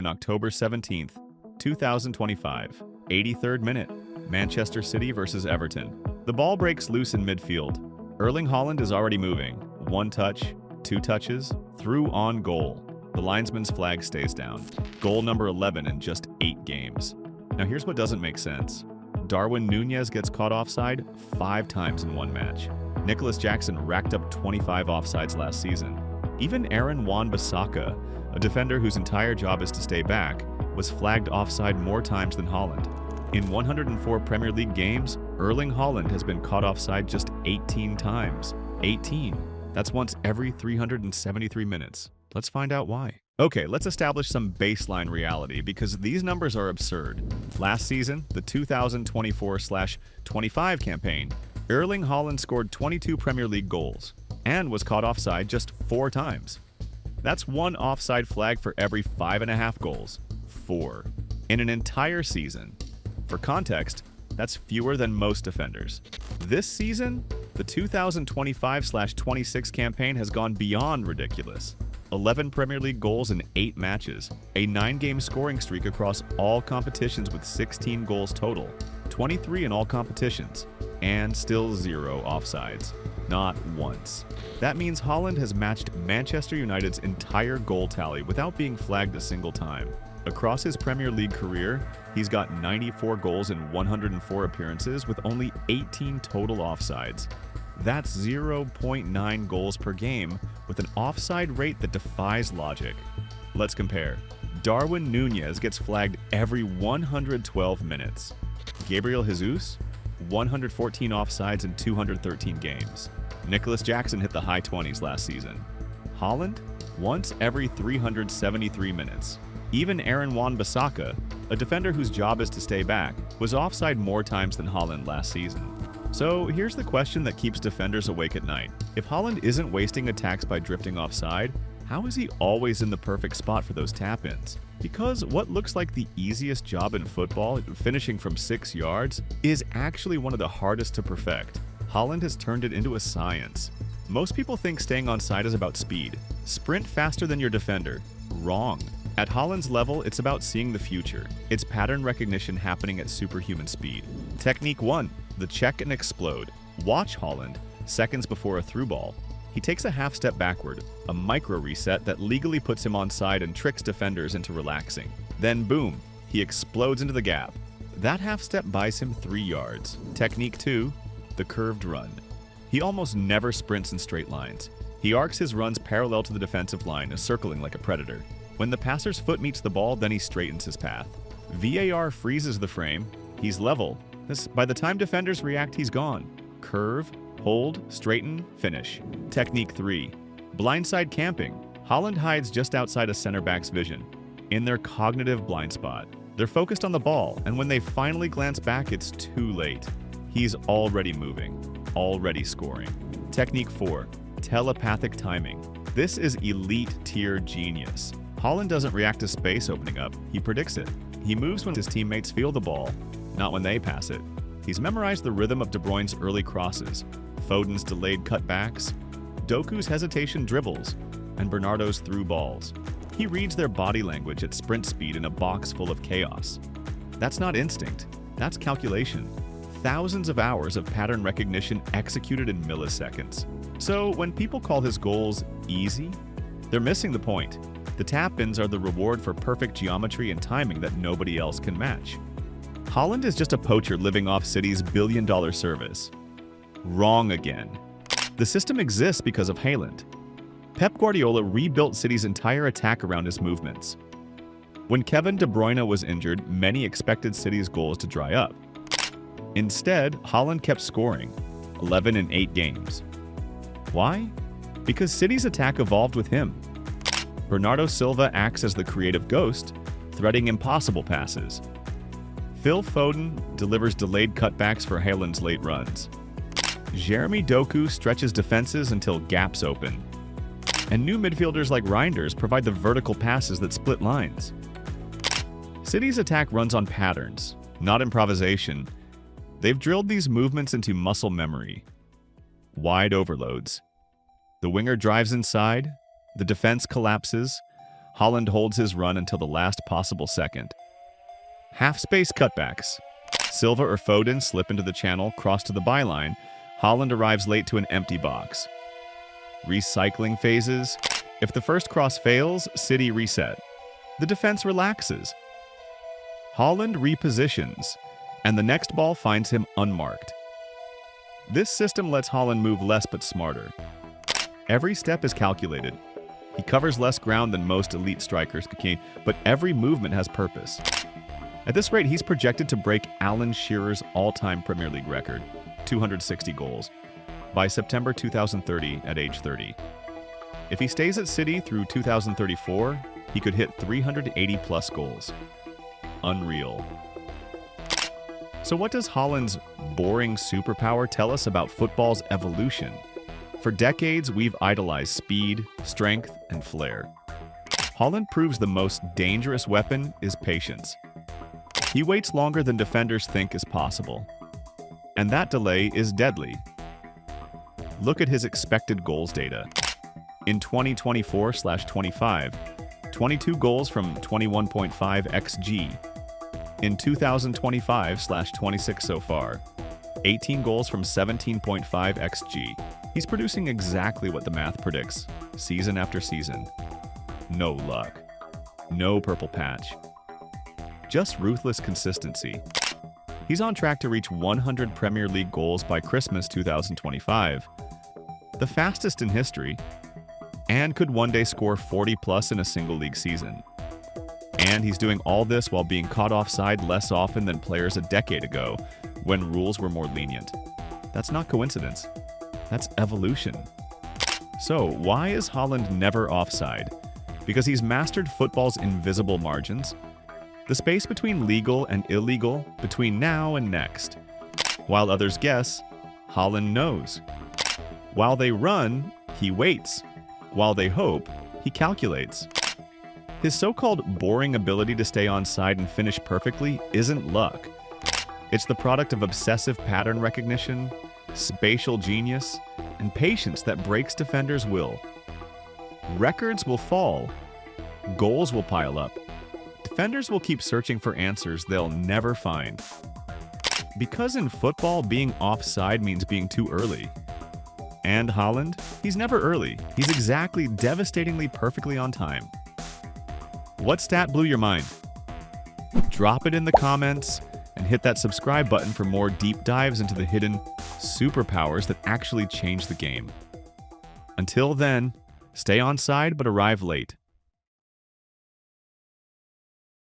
On October 17th, 2025, 83rd minute, Manchester City versus Everton. The ball breaks loose in midfield. Erling Haaland is already moving. One touch, two touches, through on goal. The linesman's flag stays down. Goal number 11 in just 8 games. Now here's what doesn't make sense. Darwin Núñez gets caught offside 5 times in one match. Nicholas Jackson racked up 25 offsides last season. Even Aaron Wan-Bissaka, a defender whose entire job is to stay back, was flagged offside more times than Haaland. In 104 Premier League games, Erling Haaland has been caught offside just 18 times. 18. That's once every 373 minutes. Let's find out why. Okay, let's establish some baseline reality because these numbers are absurd. Last season, the 2024/25 campaign, Erling Haaland scored 22 Premier League goals and was caught offside just 4 times. That's 1 offside flag for every 5.5 goals. 4. In an entire season. For context, that's fewer than most defenders. This season, the 2025/26 campaign has gone beyond ridiculous. 11 Premier League goals in 8 matches, a 9-game scoring streak across all competitions with 16 goals total, 23 in all competitions, and still 0 offsides. Not once. That means Haaland has matched Manchester United's entire goal tally without being flagged a single time. Across his Premier League career, he's got 94 goals in 104 appearances with only 18 total offsides. That's 0.9 goals per game with an offside rate that defies logic. Let's compare. Darwin Núñez gets flagged every 112 minutes. Gabriel Jesus, 114 offsides in 213 games. Nicholas Jackson hit the high 20s last season. Haaland, once every 373 minutes. Even Aaron Wan-Bissaka, a defender whose job is to stay back, was offside more times than Haaland last season. So here's the question that keeps defenders awake at night. If Haaland isn't wasting attacks by drifting offside, how is he always in the perfect spot for those tap-ins? Because what looks like the easiest job in football, finishing from 6 yards, is actually one of the hardest to perfect. Haaland has turned it into a science. Most people think staying onside is about speed. Sprint faster than your defender. Wrong. At Haaland's level, it's about seeing the future. It's pattern recognition happening at superhuman speed. Technique 1. The check and explode. Watch Haaland, seconds before a through ball. He takes a half step backward, a micro reset that legally puts him onside and tricks defenders into relaxing. Then boom, he explodes into the gap. That half step buys him 3 yards. Technique 2. The curved run. He almost never sprints in straight lines. He arcs his runs parallel to the defensive line, circling like a predator. When the passer's foot meets the ball, then he straightens his path. VAR freezes the frame. He's level. By the time defenders react, he's gone. Curve, hold, straighten, finish. Technique 3. Blindside camping. Haaland hides just outside a center back's vision, in their cognitive blind spot. They're focused on the ball, and when they finally glance back, it's too late. He's already moving, already scoring. Technique 4. Telepathic timing. This is elite tier genius. Haaland doesn't react to space opening up, he predicts it. He moves when his teammates feel the ball, not when they pass it. He's memorized the rhythm of De Bruyne's early crosses, Foden's delayed cutbacks, Doku's hesitation dribbles, and Bernardo's through balls. He reads their body language at sprint speed in a box full of chaos. That's not instinct, that's calculation. Thousands of hours of pattern recognition executed in milliseconds. So when people call his goals easy, they're missing the point. The tap-ins are the reward for perfect geometry and timing that nobody else can match. Haaland is just a poacher living off City's billion-dollar service. Wrong again. The system exists because of Haaland. Pep Guardiola rebuilt City's entire attack around his movements. When Kevin De Bruyne was injured, many expected City's goals to dry up. Instead, Haaland kept scoring, 11 in 8 games. Why? Because City's attack evolved with him. Bernardo Silva acts as the creative ghost, threading impossible passes. Phil Foden delivers delayed cutbacks for Haaland's late runs. Jeremy Doku stretches defenses until gaps open. And new midfielders like Reinders provide the vertical passes that split lines. City's attack runs on patterns, not improvisation. They've drilled these movements into muscle memory. Wide overloads. The winger drives inside, the defense collapses, Haaland holds his run until the last possible second. Half-space cutbacks. Silva or Foden slip into the channel, cross to the byline. Haaland arrives late to an empty box. Recycling phases. If the first cross fails, City reset. The defense relaxes. Haaland repositions, and the next ball finds him unmarked. This system lets Haaland move less but smarter. Every step is calculated. He covers less ground than most elite strikers can, but every movement has purpose. At this rate, he's projected to break Alan Shearer's all-time Premier League record, 260 goals, by September 2030 at age 30. If he stays at City through 2034, he could hit 380-plus goals. Unreal. So what does Haaland's boring superpower tell us about football's evolution? For decades, we've idolized speed, strength, and flair. Haaland proves the most dangerous weapon is patience. He waits longer than defenders think is possible. And that delay is deadly. Look at his expected goals data. In 2024/25, 22 goals from 21.5 xG. In 2025/26 so far, 18 goals from 17.5 xG. He's producing exactly what the math predicts, season after season. No luck. No purple patch. Just ruthless consistency. He's on track to reach 100 Premier League goals by Christmas 2025, the fastest in history, and could one day score 40-plus in a single league season. And he's doing all this while being caught offside less often than players a decade ago, when rules were more lenient. That's not coincidence. That's evolution. So, why is Haaland never offside? Because he's mastered football's invisible margins, the space between legal and illegal, between now and next. While others guess, Haaland knows. While they run, he waits. While they hope, he calculates. His so-called boring ability to stay onside and finish perfectly isn't luck. It's the product of obsessive pattern recognition, spatial genius, and patience that breaks defenders' will. Records will fall. Goals will pile up. Defenders will keep searching for answers they'll never find. Because in football, being offside means being too early. And Haaland, he's never early. He's exactly devastatingly perfectly on time. What stat blew your mind? Drop it in the comments and hit that subscribe button for more deep dives into the hidden superpowers that actually change the game. Until then, stay onside but arrive late.